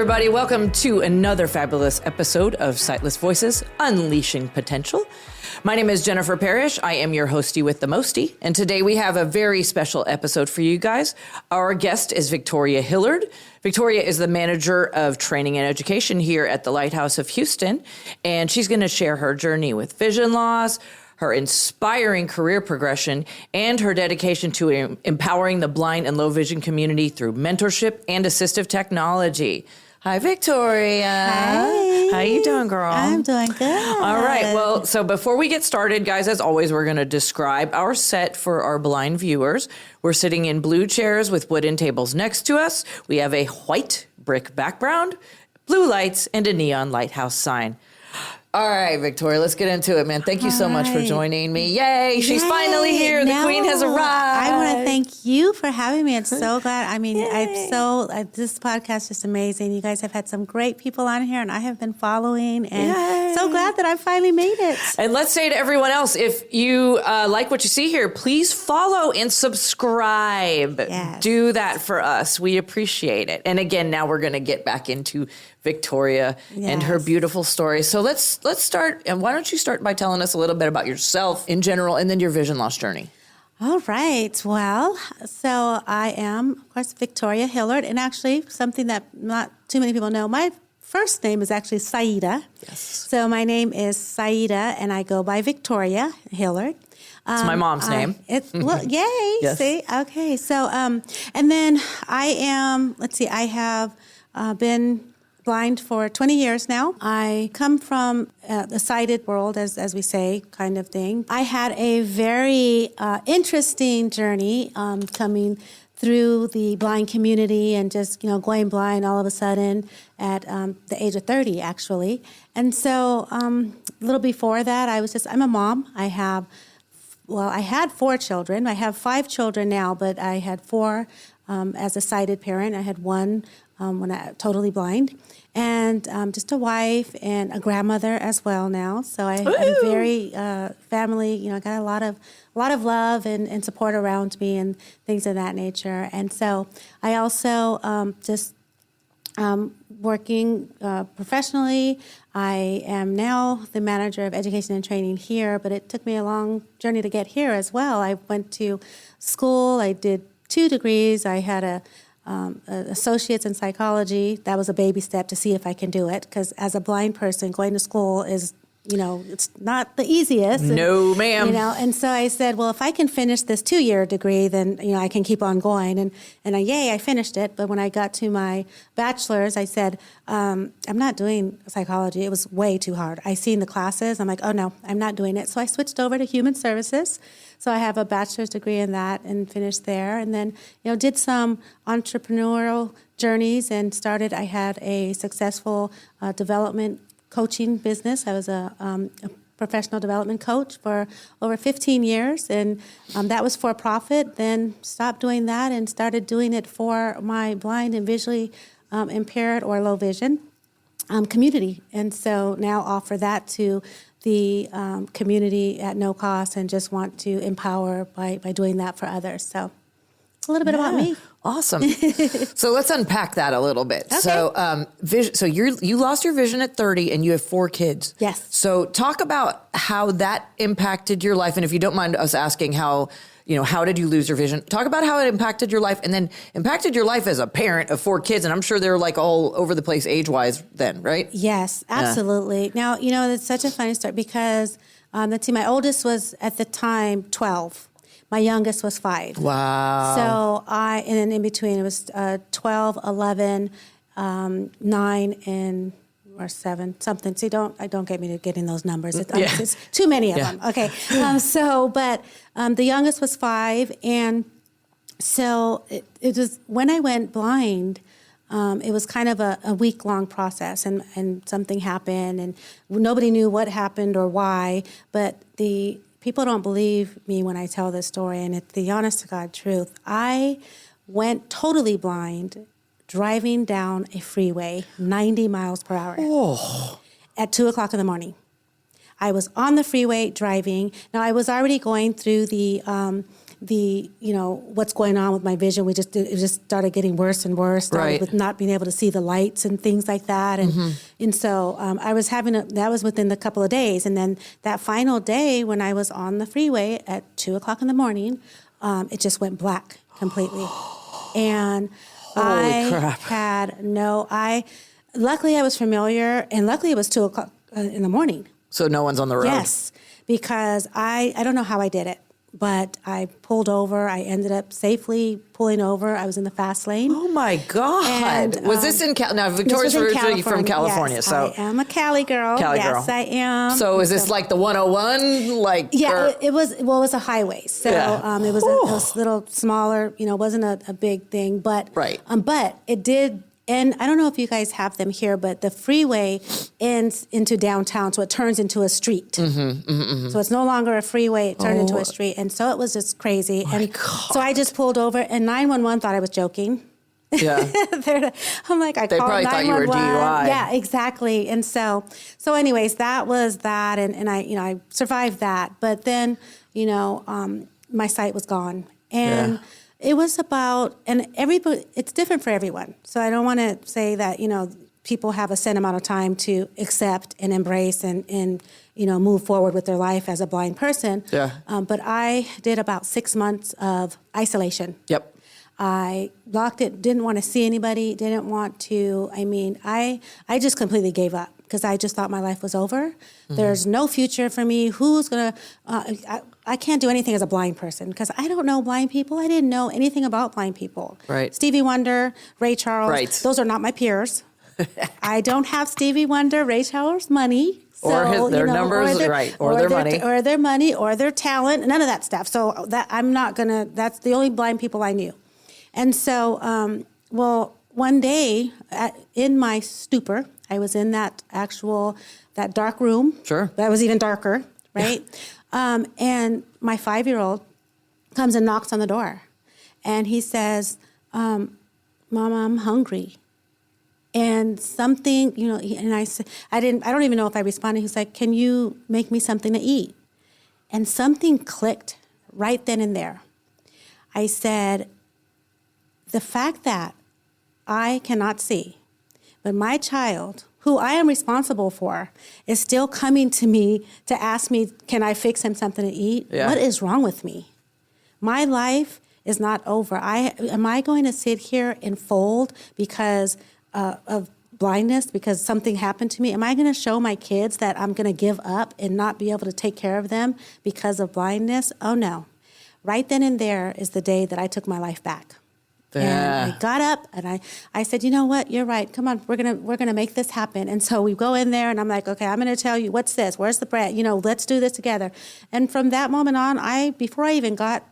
everybody. Welcome to another fabulous episode of Sightless Voices, Unleashing Potential. My name is Jennifer Parrish. I am your hostie with the mostie. And today we have a very special episode for you guys. Our guest is Victoria Hillard. Victoria is the manager of training and education here at the Lighthouse of Houston. And she's going to share her journey with vision loss, her inspiring career progression, and her dedication to empowering the blind and low vision community through mentorship and assistive technology. Hi, Victoria. Hi. How you doing, girl? I'm doing good. All right. Well, so before we get started, guys, as always, we're going to describe our set for our blind viewers. We're sitting in blue chairs with wooden tables next to us. We have a white brick background, blue lights, and a neon lighthouse sign. All right, Victoria, let's get into it, man. Thank you so much for joining me. Yay, she's finally here. The queen has arrived. I want to thank you for having me. I'm so glad. I mean, this podcast is just amazing. You guys have had some great people on here, and I have been following, and so glad that I finally made it. And let's say to everyone else, if you like what you see here, please follow and subscribe. Yes. Do that for us. We appreciate it. And again, now we're going to get back into Victoria and her beautiful story. So let's start. And why don't you start by telling us a little bit about yourself in general and then your vision loss journey? All right. Well, so I am, of course, Victoria Hillard. And actually, something that not too many people know, my first name is actually Saida. Yes. So my name is Saida, and I go by Victoria Hillard. It's my mom's name. Well, yay. Yes. See? Okay. So, and then I am, I have been blind for 20 years now. I come from the sighted world, as we say, kind of thing. I had a very interesting journey coming through the blind community and just, going blind all of a sudden at the age of 30, actually. And so a little before that, I'm a mom. I had 4 children. I have 5 children now, but I had 4 as a sighted parent. I had 1 when I totally blind, and just a wife and a grandmother as well now. So I'm very family. I got a lot of love and support around me and things of that nature. And so I also working professionally. I am now the manager of education and training here, but it took me a long journey to get here as well. I went to school. I did 2 degrees. I had a associates in psychology. That was a baby step to see if I can do it, because as a blind person, going to school is, it's not the easiest. No, ma'am. And so I said, well, if I can finish this 2-year degree, then, I can keep on going. And I finished it. But when I got to my bachelor's, I said, I'm not doing psychology. It was way too hard. I seen the classes. I'm like, oh, no, I'm not doing it. So I switched over to human services. So I have a bachelor's degree in that and finished there. And then, did some entrepreneurial journeys and I had a successful development coaching business. I was a professional development coach for over 15 years. And that was for profit. Then stopped doing that and started doing it for my blind and visually impaired or low vision community. And so now offer that to the community at no cost and just want to empower by doing that for others. So a little bit about me. Awesome. So let's unpack that a little bit. Okay. So so you lost your vision at 30 and you have 4 kids. Yes. So talk about how that impacted your life. And if you don't mind us asking how did you lose your vision? Talk about how it impacted your life and then impacted your life as a parent of 4 kids. And I'm sure they're like all over the place age-wise then, right? Yes, absolutely. Now, it's such a funny story because, my oldest was at the time 12. My youngest was 5. Wow. So and then in between it was 12, 11, 9, and or 7, something. See, don't get me to getting those numbers. It's too many of them. Okay. But the youngest was 5, and so it was when I went blind. It was kind of a week-long process, and something happened, and nobody knew what happened or why. But the people don't believe me when I tell this story, and it's the honest-to-God truth. I went totally blind driving down a freeway 90 miles per hour at 2 o'clock in the morning. I was on the freeway driving. Now, I was already going through the what's going on with my vision. It just started getting worse and worse. Started with not being able to see the lights and things like that. And so I was that was within a couple of days. And then that final day when I was on the freeway at 2:00 in the morning, it just went black completely. And luckily I was familiar, and luckily it was 2:00 in the morning. So no one's on the road? Yes, because I don't know how I did it, but I pulled over. I ended up safely pulling over. I was in the fast lane. Oh my God. And, was this in now Victoria's originally from California, yes, so I am a Cali girl. Yes, I am. So is this like the 101? It was a highway. So it was a little smaller, it wasn't a big thing, but it did. And I don't know if you guys have them here, but the freeway ends into downtown, so it turns into a street. So it's no longer a freeway, it turned into a street. And so it was just crazy. So I just pulled over, and 911 thought I was joking. Yeah. I'm like, they probably thought you were DUI. Yeah, exactly. And so anyways, that was that, and I survived that. But then, my sight was gone. And it was about, and everybody, it's different for everyone. So I don't want to say that, people have a set amount of time to accept and embrace and move forward with their life as a blind person. Yeah. But I did about 6 months of isolation. Yep. I locked it, didn't want to see anybody, didn't want to, I just completely gave up because I just thought my life was over. There's no future for me. Who's going to, I can't do anything as a blind person because I don't know blind people. I didn't know anything about blind people. Right. Stevie Wonder, Ray Charles, those are not my peers. I don't have Stevie Wonder, Ray Charles money. So, their numbers, or their money. Or their money, or their talent, none of that stuff. So I'm not going to, that's the only blind people I knew. And so, one day in my stupor, I was in that dark room. Sure. That was even darker, right? And my 5-year-old comes and knocks on the door. And he says, Mama, I'm hungry. And something, and I said, I don't even know if I responded. He's like, can you make me something to eat? And something clicked right then and there. I said, the fact that I cannot see, but my child, who I am responsible for, is still coming to me to ask me, can I fix him something to eat? Yeah. What is wrong with me? My life is not over. Am I going to sit here and fold because of blindness, because something happened to me? Am I going to show my kids that I'm going to give up and not be able to take care of them because of blindness? Oh, no. Right then and there is the day that I took my life back. And I got up and I said, you know what, you're right. Come on, we're gonna make this happen. And so we go in there and I'm like, okay, I'm gonna tell you, what's this? Where's the bread? Let's do this together. And from that moment on, before I even got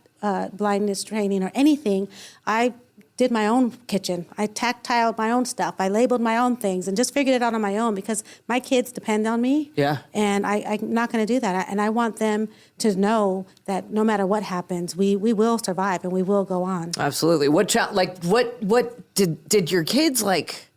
blindness training or anything, I did my own kitchen. I tactiled my own stuff. I labeled my own things and just figured it out on my own because my kids depend on me. Yeah. And I'm not going to do that. And I want them to know that no matter what happens, we will survive and we will go on. Absolutely. What did your kids like?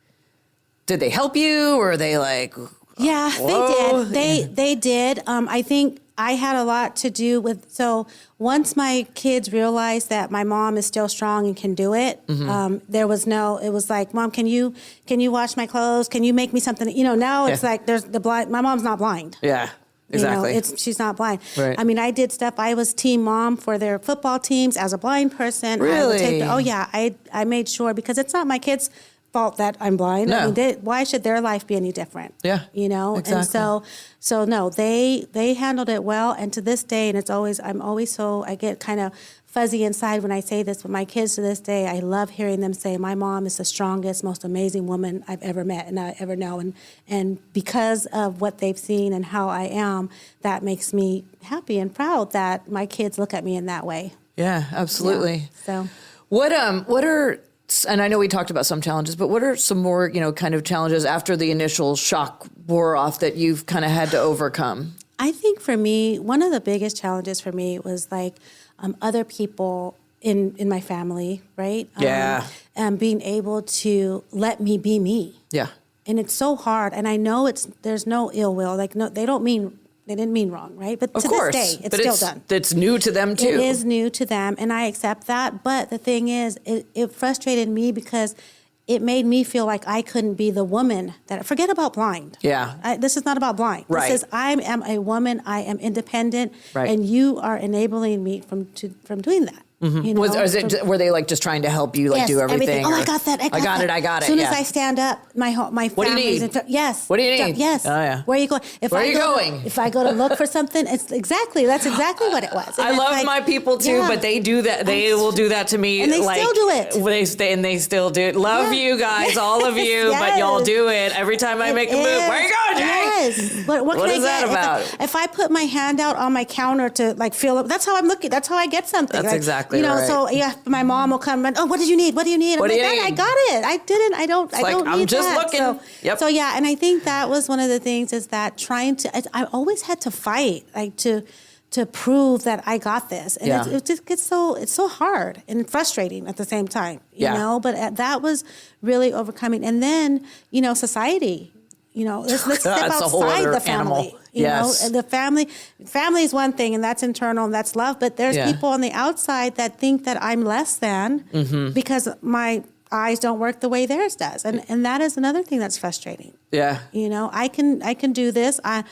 Did they help you, or are they like? Yeah, whoa? They did. They did. I think I had a lot to do with, so once my kids realized that my mom is still strong and can do it, it was like, Mom, can you wash my clothes? Can you make me something? Now it's like there's my mom's not blind. Yeah, exactly. She's not blind. Right. I did stuff. I was team mom for their football teams as a blind person. Really? I made sure, because it's not my kids' fault that I'm blind. No. Why should their life be any different? Yeah. Exactly. And so no, they handled it well. And to this day, and I get kind of fuzzy inside when I say this, but my kids to this day, I love hearing them say, my mom is the strongest, most amazing woman I've ever met and I ever know. And because of what they've seen and how I am, that makes me happy and proud that my kids look at me in that way. Yeah, absolutely. Yeah, so what are, and I know we talked about some challenges, but what are some more, kind of challenges after the initial shock wore off that you've kind of had to overcome? I think for me, one of the biggest challenges for me was like other people in my family, right? Yeah. Being able to let me be me. Yeah. And it's so hard. And I know there's no ill will. Like, no, they don't mean They didn't mean wrong, right? But Of to course. this day, it's But still done. It's new to them too. It is new to them, and I accept that. But the thing is, it frustrated me because it made me feel like I couldn't be the woman that. Forget about blind. Yeah. This is not about blind. Right. This is I am a woman. I am independent, Right. and you are enabling me from doing that. You know, Were they like just trying to help you like Yes, do everything? Oh, or- I got that. I got it. As soon as I stand up, my What do you family's need? yes. What do you need? Yes. Oh, yeah. Where are you going? Where are you going? If I go to look for something, that's exactly what it was. And I it's love like, my people too, yeah. but they do that. They will do that to me. And they like, still do it. They still do it. Love Yeah. you guys, all of you, but y'all Yes. do it every time I make a move. Where are you going, Jay? Yes. What What can is I that get? about? If I put my hand out on my counter to like feel it, that's how I'm looking. That's how I get something. That's Like, exactly you know. right. So yeah, my mom will come and what did you need? What do you need? I'm What do like, you "Dad, I need?" got it. I didn't. I don't. I like, don't I'm need just that. looking. So, Yep. So yeah, and I think that was one of the things is that trying to. I always had to fight like to prove that I got this, and Yeah. it just gets it's so hard and frustrating at the same time. You Yeah. know, but that was really overcoming, and then society. Let's step That's a whole outside other the family. animal. You know, Yes. and the family is one thing, and that's internal and that's love. But there's Yeah. people on the outside that think that I'm less than because my eyes don't work the way theirs does, and that is another thing that's frustrating. Yeah. I can do this. I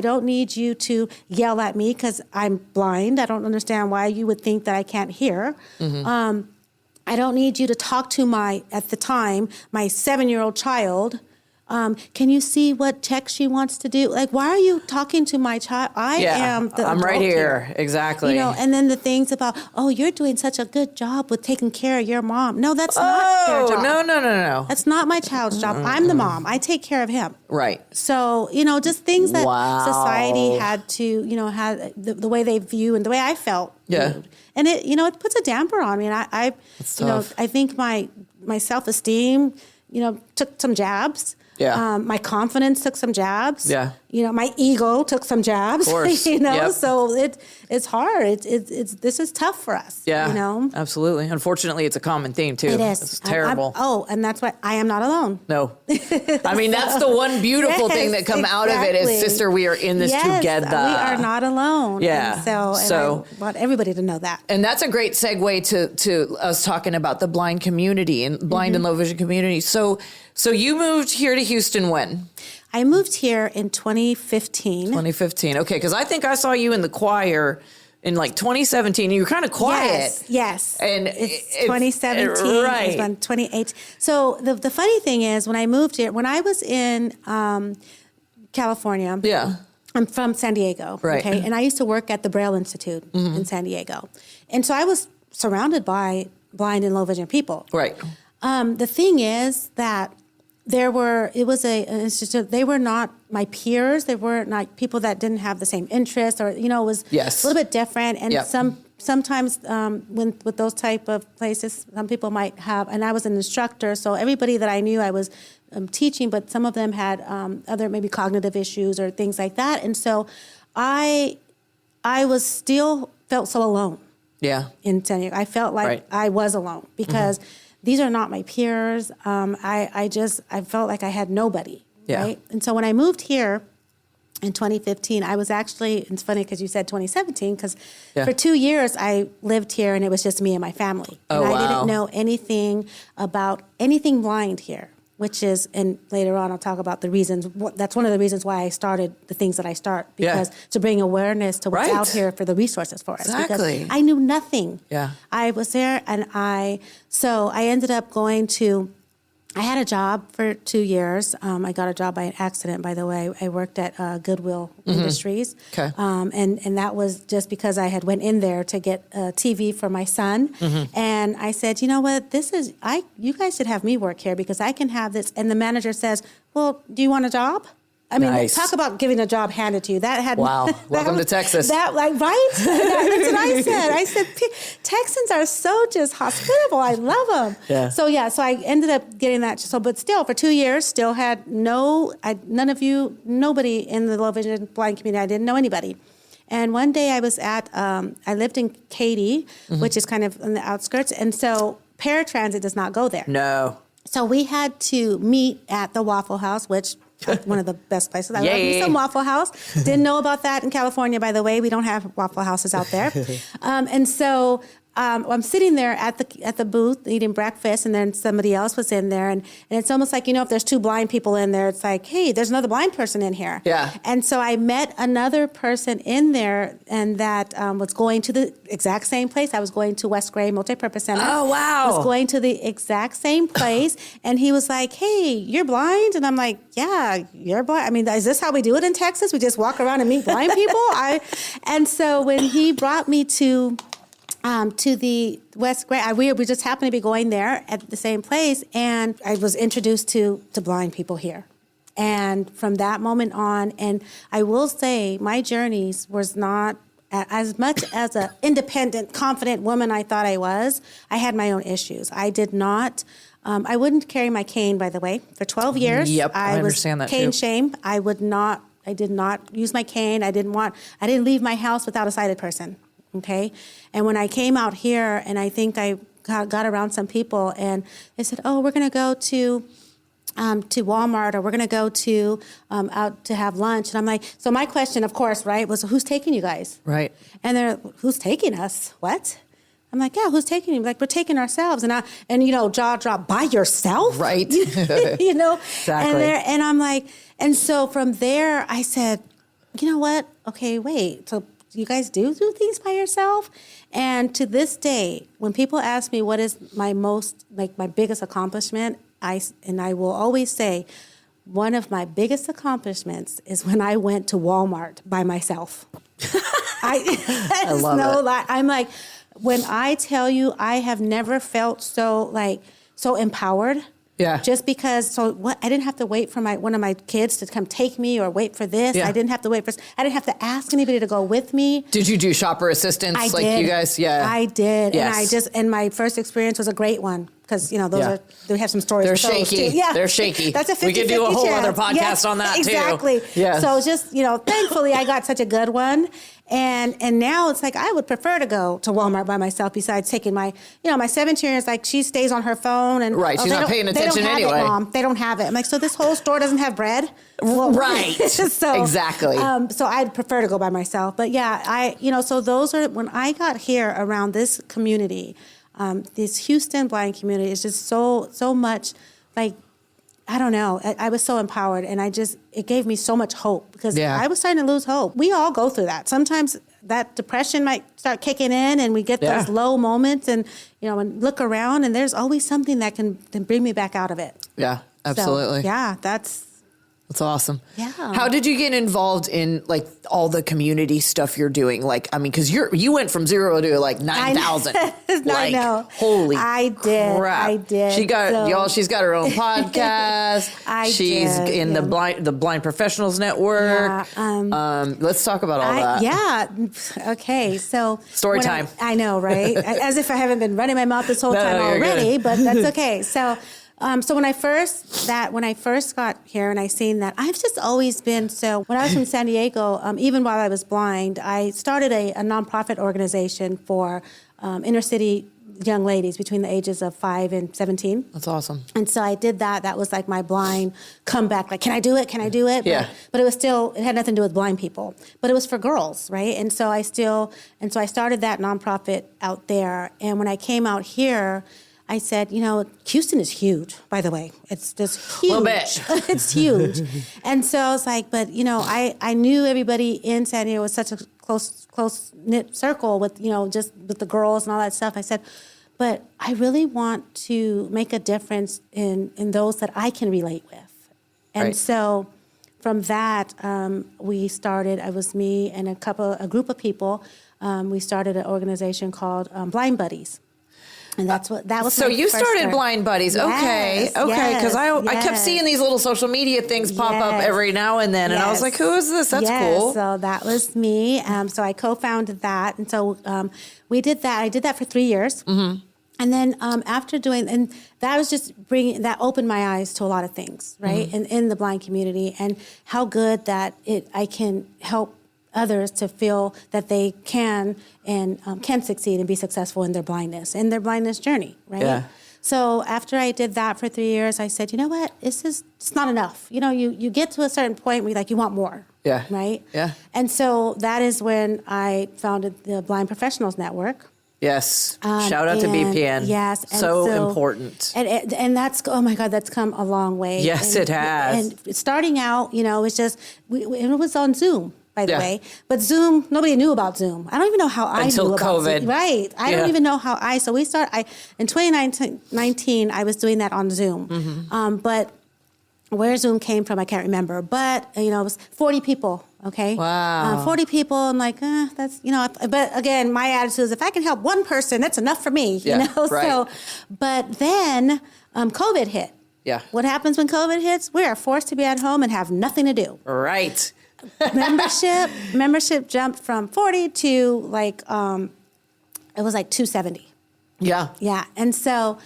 don't need you to yell at me because I'm blind. I don't understand why you would think that I can't hear. I don't need you to talk to at the time, my 7-year-old child. Can you see what text she wants to do? Like, why are you talking to my child? I am the I'm right adult here. Exactly. And then the things about, you're doing such a good job with taking care of your mom. No, that's not their job. No. That's not my child's job. I'm the mom. I take care of him. Right. So, just things that Wow. society had to, had the way they view and the way I felt. Yeah. Viewed. And it puts a damper on me. And I tough. I think my self-esteem, took some jabs. Yeah. My confidence took some jabs. Yeah. My ego took some jabs. Of course. Yep. So it's hard. This is tough for us. Yeah. Absolutely. Unfortunately, it's a common theme too. It is. It's terrible. And that's why I am not alone. No. I mean, that's the one beautiful thing that come out of it is, exactly. sister, we are in this together. We are not alone. Yeah. And so I want everybody to know that. And that's a great segue to us talking about the blind community and blind and low vision community. So you moved here to Houston when? I moved here in 2015. 2015. Okay, because I think I saw you in the choir in like 2017. You were kind of quiet. Yes. And it's 2017. Right. It was 2018. So the funny thing is, when I moved here, when I was in California. Yeah. I'm from San Diego. Right. Okay. And I used to work at the Braille Institute in San Diego. And so I was surrounded by blind and low vision people. Right. The thing is that it was an institute. They were not my peers. They were not people that didn't have the same interests, or it was a little bit different. And sometimes with those type of places, some people might have. And I was an instructor, so everybody that I knew, I was teaching. But some of them had other maybe cognitive issues or things like that. And so I was still felt so alone. Yeah. In San Diego, I felt like I was alone because. These are not my peers. I felt like I had nobody, right? And so when I moved here in 2015, I was actually, it's funny because you said 2017, because for 2 years I lived here and it was just me and my family. Oh, and I wow. didn't know anything about anything blind here, which is, and later on I'll talk about the reasons, that's one of the reasons why I started the things that I start, because to bring awareness to what's out here for the resources for us. Exactly. Because I knew nothing. Yeah. I was there and I ended up I had a job for 2 years. I got a job by an accident, by the way. I worked at Goodwill Industries. Okay. And that was just because I had went in there to get a TV for my son. And I said, you know what, you guys should have me work here because I can have this. And the manager says, well, do you want a job? I mean, talk about giving a job handed to you. Welcome to Texas. Right? That's what I said. I said, Texans are so just hospitable. I love them. Yeah. So I ended up getting that. So, but still, for 2 years, still had nobody in the low vision blind community. I didn't know anybody. And one day I was I lived in Katy, which is kind of on the outskirts. And so paratransit does not go there. No. So we had to meet at the Waffle House, which One of the best places. I love Yay. me some Waffle House. Didn't know about that in California, by the way. We don't have Waffle Houses out there. And so I'm sitting there at the booth eating breakfast, and then somebody else was in there, and it's almost like, if there's two blind people in there, it's like, hey, there's another blind person in here. Yeah. And so I met another person in there, and that was going to the exact same place. I was going to West Gray Multipurpose Center. Oh, wow. I was going to the exact same place, and he was like, hey, you're blind? And I'm like, yeah, you're blind. I mean, is this how we do it in Texas? We just walk around and meet blind people? And so when he brought me to the West Gray, we just happened to be going there at the same place, and I was introduced to blind people here. And from that moment on, and I will say my journeys was not as much as an independent, confident woman I thought I was. I had my own issues. I did not, I wouldn't carry my cane, by the way, for 12 years. Yep, I understand that cane too. shame. I did not use my cane. I didn't leave my house without a sighted person. Okay. And when I came out here, and I think I got around some people, and they said, oh, we're going to go to Walmart, or we're going to go to out to have lunch. And I'm like, so my question, of course, right, was, who's taking you guys? Right. And they're, who's taking us? What? I'm like, yeah, who's taking you? Like, we're taking ourselves. And jaw drop, by yourself? Right. Exactly. And I'm like, and so from there, I said, you know what? Okay, wait. So you guys do things by yourself? And to this day, when people ask me what is my biggest accomplishment, I will always say, one of my biggest accomplishments is when I went to Walmart by myself. I love no lie. I'm like, when I tell you, I have never felt so empowered. Yeah. Just because, I didn't have to wait for one of my kids to come take me, or wait for this. Yeah. I didn't have to wait I didn't have to ask anybody to go with me. Did you do shopper assistance? I like did. You guys? Yeah. I did. Yes. And my first experience was a great one. Because, they have some stories. They're with those, shaky. too. Yeah. They're shaky. That's a 50-50 We could do a whole chance. other podcast Yes, on that, exactly. too. Yeah. So just, thankfully I got such a good one. And now it's like, I would prefer to go to Walmart by myself, besides taking my 17-year-old, like, she stays on her phone. And right. She's not paying attention they don't anyway. Have it, Mom. They don't have it. I'm like, so this whole store doesn't have bread? Well, right. So, exactly. So I'd prefer to go by myself. But yeah, so those are, when I got here around this community, this Houston blind community is just so much, like, I don't know. I was so empowered, and it gave me so much hope, because I was starting to lose hope. We all go through that. Sometimes that depression might start kicking in, and we get those low moments, and and look around, and there's always something that can bring me back out of it. Yeah, absolutely. So, that's awesome. Yeah. How did you get involved in all the community stuff you're doing? Because you went from 0 to 9,000. I know. Holy I did. crap. I did. She's got her own podcast. She's in the Blind Professionals Network. Yeah, let's talk about all that. Yeah. Okay. So story time. I know, right? As if I haven't been running my mouth this whole time already, but that's okay. So when I first got here, and I seen that, I've just always been, when I was from San Diego, even while I was blind, I started a nonprofit organization for inner city young ladies between the ages of 5 and 17. That's awesome. And so I did that. That was like my blind comeback. Like, can I do it? Can I do it? Yeah. But it had nothing to do with blind people. But it was for girls, right? And so I started that nonprofit out there. And when I came out here, I said, Houston is huge, by the way. It's just huge. A little bit. It's huge. And so I was like, but, I knew everybody in San Diego was such a close-knit circle with, just with the girls and all that stuff. I said, but I really want to make a difference in those that I can relate with. And so from that, we started, it was me and a group of people, we started an organization called Blind Buddies. And that was so you started start. Blind Buddies. Yes, Okay. Because I kept yes. seeing these little social media things pop up every now and then. And I was like, who is this? That's cool. So that was me. So I co-founded that. And so we did that. I did that for 3 years. Mm-hmm. And then after doing, and that was just that opened my eyes to a lot of things, right? Mm-hmm. In the blind community, and how good that I can help others to feel that they can succeed and be successful in their blindness journey, right? Yeah. So after I did that for 3 years, I said, you know what? It's not enough. You get to a certain point where you want more. Yeah. Right? Yeah. And so that is when I founded the Blind Professionals Network. Yes. Shout out to BPN. Yes. And so important. And that's, oh my God, that's come a long way. Yes, it has. And starting out, it's just, it was on Zoom, by the Yeah. way. But Zoom, nobody knew about Zoom. I don't even know how I Until knew about COVID. Zoom. Right. I don't even know how in 2019, I was doing that on Zoom. Mm-hmm. But where Zoom came from, I can't remember. But, it was 40 people. Okay. Wow. 40 people. I'm like, that's, but again, my attitude is if I can help one person, that's enough for me, Yeah, right. So, but then COVID hit. Yeah. What happens when COVID hits? We are forced to be at home and have nothing to do. Right. Membership jumped from 40 to it was like 270. Yeah. Yeah. And so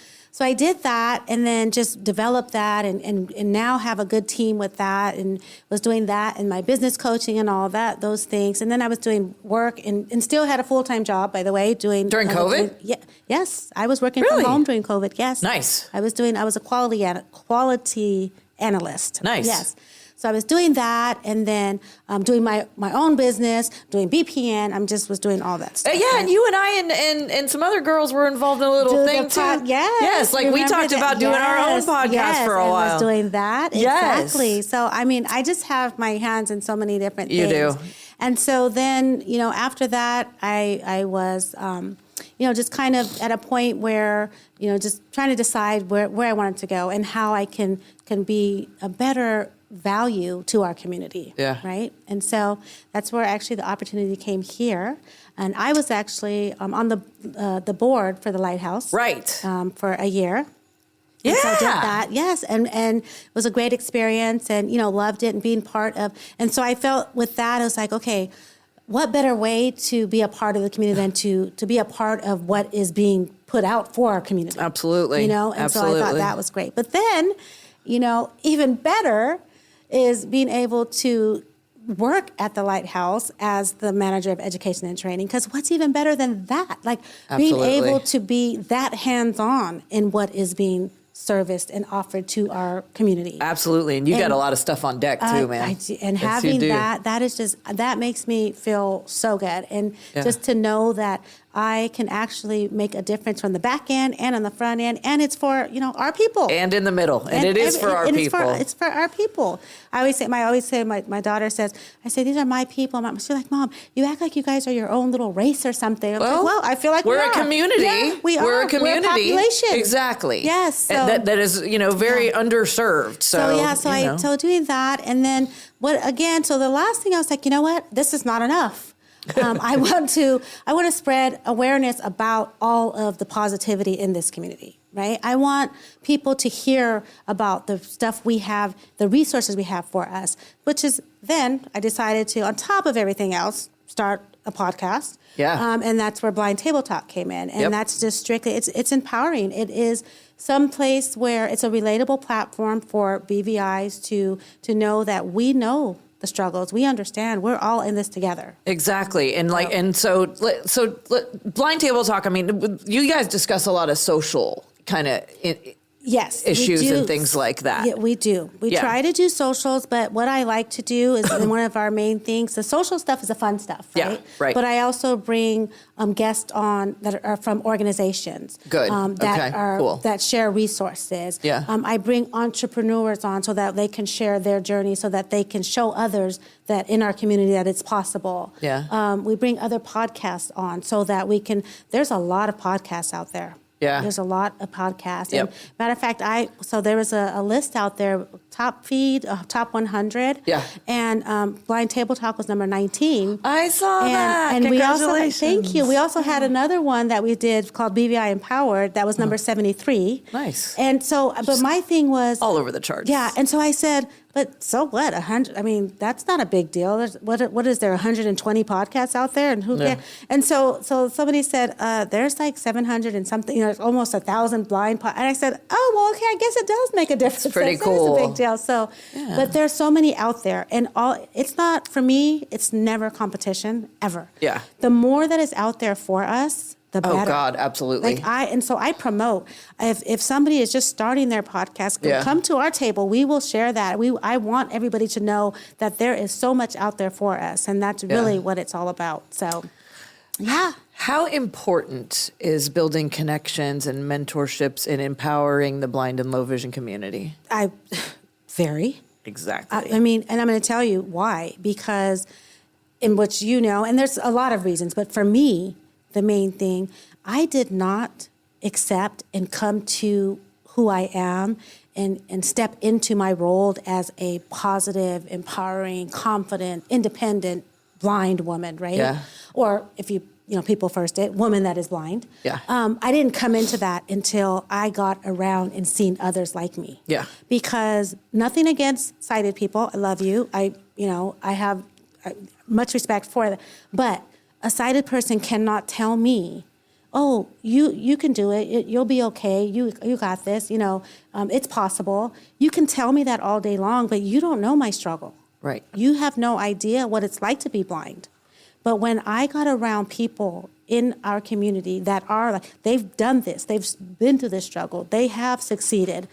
I did that and then just developed that and now have a good team with that and was doing that and my business coaching and all that, those things. And then I was doing work and still had a full-time job, by the way, During COVID? Yes. I was working Really? from home during COVID. Yes. Nice. I was a quality analyst. Nice. Yes. So I was doing that and then doing my own business, doing BPN. Was doing all that stuff. Yeah, and you and I and some other girls were involved in a little thing too. Yes. Yes, like we talked about doing our own podcast for a while. I was doing that. Yes. Exactly. So, I just have my hands in so many different things. You do. And so then, after that, I was, just kind of at a point where, just trying to decide where I wanted to go and how I can be a better value to our community. Yeah. Right. And so that's where actually the opportunity came here. And I was actually on the board for the Lighthouse. Right. For a year. Yeah. And so I did that. Yes. And it was a great experience and, loved it and being part of. And so I felt with that, I was like, okay, what better way to be a part of the community than to be a part of what is being put out for our community? Absolutely. And Absolutely. so I thought that was great. But then, even better is being able to work at the Lighthouse as the manager of education and training. Because what's even better than that? Being able to be that hands-on in what is being serviced and offered to our community. Absolutely. And you got a lot of stuff on deck too, man. And yes, having that makes me feel so good. And just to know that I can actually make a difference from the back end and on the front end. And it's for, our people. And in the middle. And it is for our people. It's for our people. I always say, my daughter says, I say, these are my people. She's like, Mom, you act like you guys are your own little race or something. I'm like, well, I feel like we're we a are. community. Yeah, we are. We're a community. We're a population. Exactly. Yes. So, that is, very underserved. So doing that. And then so the last thing I was like, you know what? This is not enough. I want to spread awareness about all of the positivity in this community, right? I want people to hear about the stuff we have, the resources we have for us, which is then I decided to, on top of everything else, start a podcast. Yeah. And that's where Blind Table Talk came in. And that's just strictly, it's empowering. It is some place where it's a relatable platform for BVIs to know that we know the struggles. We understand. We're all in this together. Exactly. And so Blind Table Talk, you guys discuss a lot of social kind of issues and things like that. Yeah, we do. We try to do socials, but what I like to do is one of our main things, the social stuff is the fun stuff, right? Yeah, right. But I also bring guests on that are from organizations. Good. Cool. That share resources. Yeah. I bring entrepreneurs on so that they can share their journey, so that they can show others that in our community that it's possible. Yeah. We bring other podcasts on so that there's a lot of podcasts out there. Yeah. There's a lot of podcasts. Yep. And matter of fact, so there was a list out there, top 100. Yeah. And Blind Table Talk was number 19. I saw that. And Congratulations. thank you. We also had another one that we did called BVI Empowered. That was number 73. Nice. And so, but my thing was all over the charts. Yeah. And so I said, but so what? 100? That's not a big deal. What is there? 120 podcasts out there, and who cares? And so somebody said there's like 700 and something. Almost 1,000 blind. And I said, oh well, okay. I guess it does make a difference. It's pretty cool. It's a big deal. So, but there's so many out there, and it's not for me. It's never competition ever. Yeah. The more that is out there for us, the better. Oh God, absolutely. So I promote, if somebody is just starting their podcast, Yeah. come to our table. We will share that. I want everybody to know that there is so much out there for us, and that's really what it's all about. So, yeah. How important is building connections and mentorships and empowering the blind and low vision community? Very. Exactly. I mean, and I'm going to tell you why, because in which, and there's a lot of reasons, but for me, the main thing, I did not accept and come to who I am and step into my role as a positive, empowering, confident, independent, blind woman, right? Yeah. Or if people first did, woman that is blind. Yeah. I didn't come into that until I got around and seen others like me. Yeah. Because nothing against sighted people. I love you. I have much respect for that. But a sighted person cannot tell me, oh, you can do it. You'll be okay. You got this. It's possible. You can tell me that all day long, but you don't know my struggle. Right. You have no idea what it's like to be blind. But when I got around people in our community that they've done this, they've been through this struggle, they have succeeded,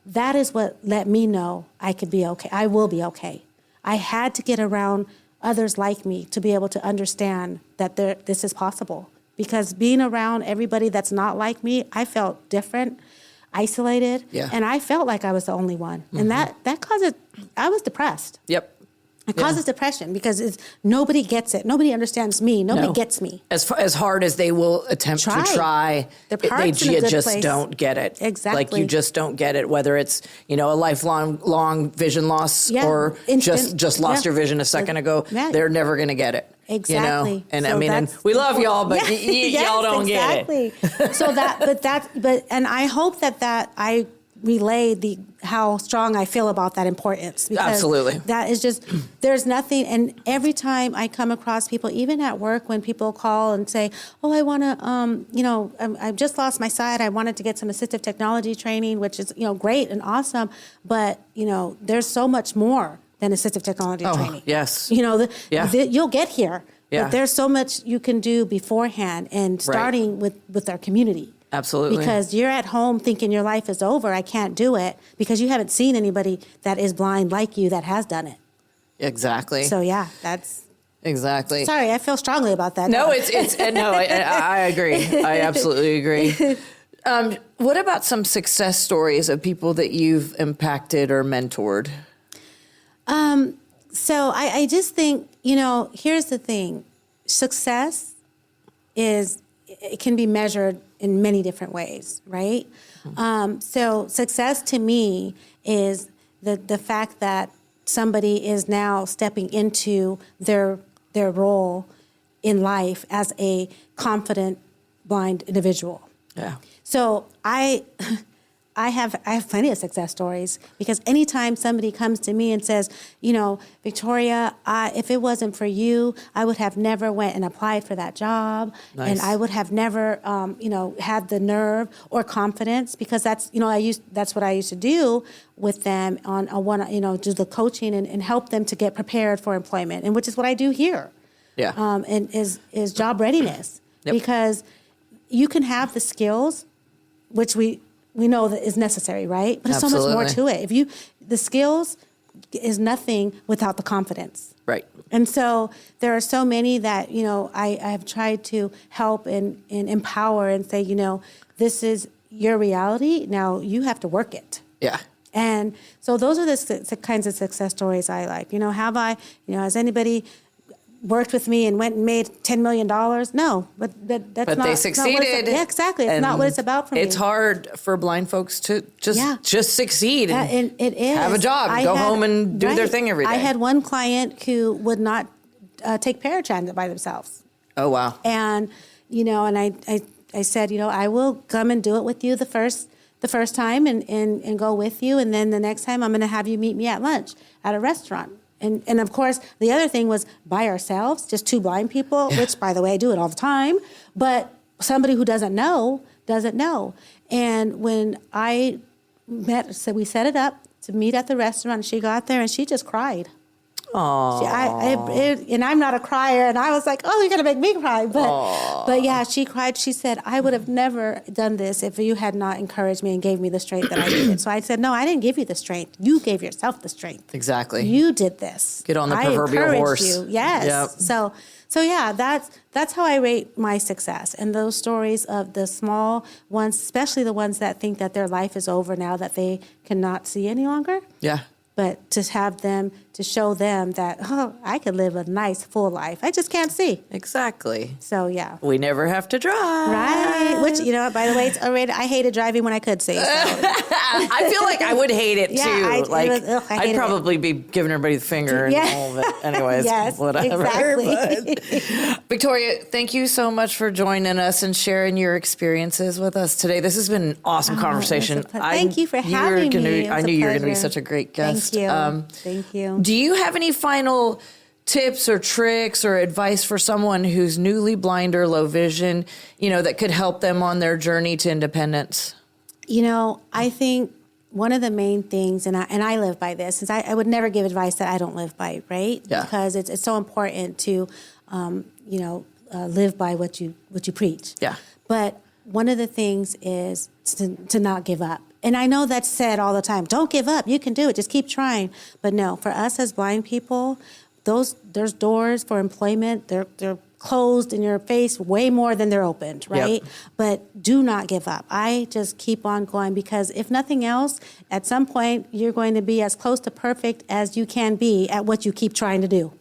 that is what let me know I could be okay. I will be okay. I had to get around others like me to be able to understand that this is possible. Because being around everybody that's not like me, I felt different, isolated, and I felt like I was the only one. Mm-hmm. And that caused I was depressed. Yep. It causes depression because nobody gets it. Nobody understands me. Nobody gets me. As hard as they will attempt to try, they just don't get it. Exactly. Like you just don't get it, whether it's, a lifelong vision loss or just lost your vision a second ago. Yeah. They're never going to get it. Exactly. And so and we love y'all, but y'all don't get it. So and I hope that I relay how strong I feel about that importance. Because absolutely. That is just, there's nothing, and every time I come across people, even at work, when people call and say, oh, I want to, I've just lost my sight, I wanted to get some assistive technology training, which is, great and awesome, but, there's so much more than assistive technology training. Yes. You'll get here, but there's so much you can do beforehand, and starting with our community. Absolutely. Because you're at home thinking your life is over, I can't do it, because you haven't seen anybody that is blind like you that has done it. Exactly. So that's... Exactly. Sorry, I feel strongly about that. No, I agree. I absolutely agree. What about some success stories of people that you've impacted or mentored? So I just think, here's the thing. Success it can be measured in many different ways, right? Mm-hmm. So success to me is the fact that somebody is now stepping into their role in life as a confident blind individual. Yeah. So I have plenty of success stories, because anytime somebody comes to me and says, Victoria, if it wasn't for you, I would have never went and applied for that job. Nice. And I would have never, had the nerve or confidence, because that's what I used to do with them on a one, do the coaching and help them to get prepared for employment, and which is what I do here. Yeah. And is job readiness. Yep. Because you can have the skills, which we know that is necessary, right? But there's so much more to it. The skills is nothing without the confidence. Right. And so there are so many that, I have tried to help and empower and say, this is your reality. Now you have to work it. Yeah. And so those are the kinds of success stories I like. Has anybody worked with me and went and made $10 million? No, but that's not. But they succeeded. Yeah, exactly. It's not what it's about for me. It's hard for blind folks to just succeed and it is. Have a job, go home and do their thing every day. I had one client who would not take paratransit by themselves. Oh, wow. And, and I said, I will come and do it with you the first time and go with you. And then the next time I'm going to have you meet me at lunch at a restaurant. And of course, the other thing was by ourselves, just two blind people, which, by the way, I do it all the time. But somebody who doesn't know. And when we set it up to meet at the restaurant, she got there and she just cried. And I'm not a crier. And I was like, oh, you're going to make me cry. But yeah, she cried. She said, I would have never done this if you had not encouraged me and gave me the strength that I needed. So I said, no, I didn't give you the strength. You gave yourself the strength. Exactly. You did this. Get on the proverbial horse. You. Yes. Yep. So yeah, that's how I rate my success. And those stories of the small ones, especially the ones that think that their life is over now, that they cannot see any longer. Yeah. But to have them, to show them that, oh, I could live a nice, full life. I just can't see. Exactly. So, yeah. We never have to drive. Right. Which, by the way, it's already, I hated driving when I could see. So. I feel like I would hate it, too. I'd probably be giving everybody the finger and all of it. Anyways, yes, whatever. Exactly. But, Victoria, thank you so much for joining us and sharing your experiences with us today. This has been an awesome conversation. Thank you for having me. I knew you were going to be such a great guest. Thank you. Thank you. Do you have any final tips or tricks or advice for someone who's newly blind or low vision, that could help them on their journey to independence? I think one of the main things, and I live by this, is I would never give advice that I don't live by, right? Yeah. Because it's so important to, live by what you preach. Yeah. But one of the things is to not give up. And I know that's said all the time. Don't give up. You can do it. Just keep trying. But no, for us as blind people, there's doors for employment. They're closed in your face way more than they're opened, right? Yep. But do not give up. I just keep on going, because if nothing else, at some point you're going to be as close to perfect as you can be at what you keep trying to do.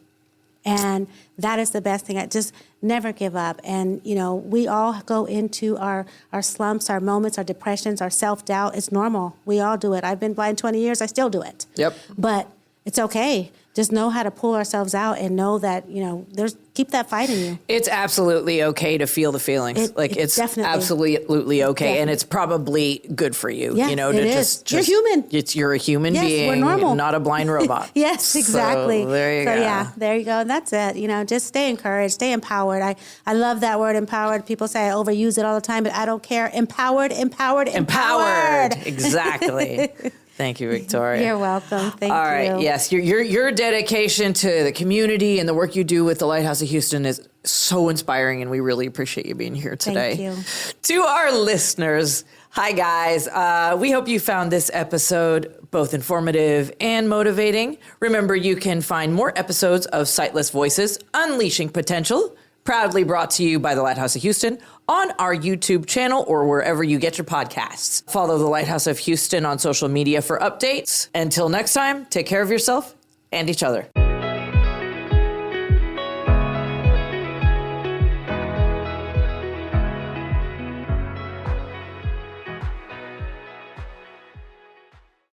And that is the best thing. I just never give up. And, we all go into our slumps, our moments, our depressions, our self-doubt. It's normal. We all do it. I've been blind 20 years. I still do it. Yep. But it's okay. Just know how to pull ourselves out and know that, keep that fight in you. It's absolutely okay to feel the feelings. It's absolutely okay. Definitely. And it's probably good for you, yeah, to it is. You're human. You're a human being, we're normal. Not a blind robot. Yes, exactly. So there you go. Yeah, there you go. And that's it. Just stay encouraged, stay empowered. I love that word, empowered. People say I overuse it all the time, but I don't care. Empowered. Exactly. Thank you, Victoria. You're welcome. Thank you. All right. Yes, your dedication to the community and the work you do with the Lighthouse of Houston is so inspiring, and we really appreciate you being here today. Thank you. To our listeners, hi guys. We hope you found this episode both informative and motivating. Remember, you can find more episodes of Sightless Voices, Unleashing Potential, proudly brought to you by the Lighthouse of Houston, on our YouTube channel or wherever you get your podcasts. Follow the Lighthouse of Houston on social media for updates. Until next time, take care of yourself and each other.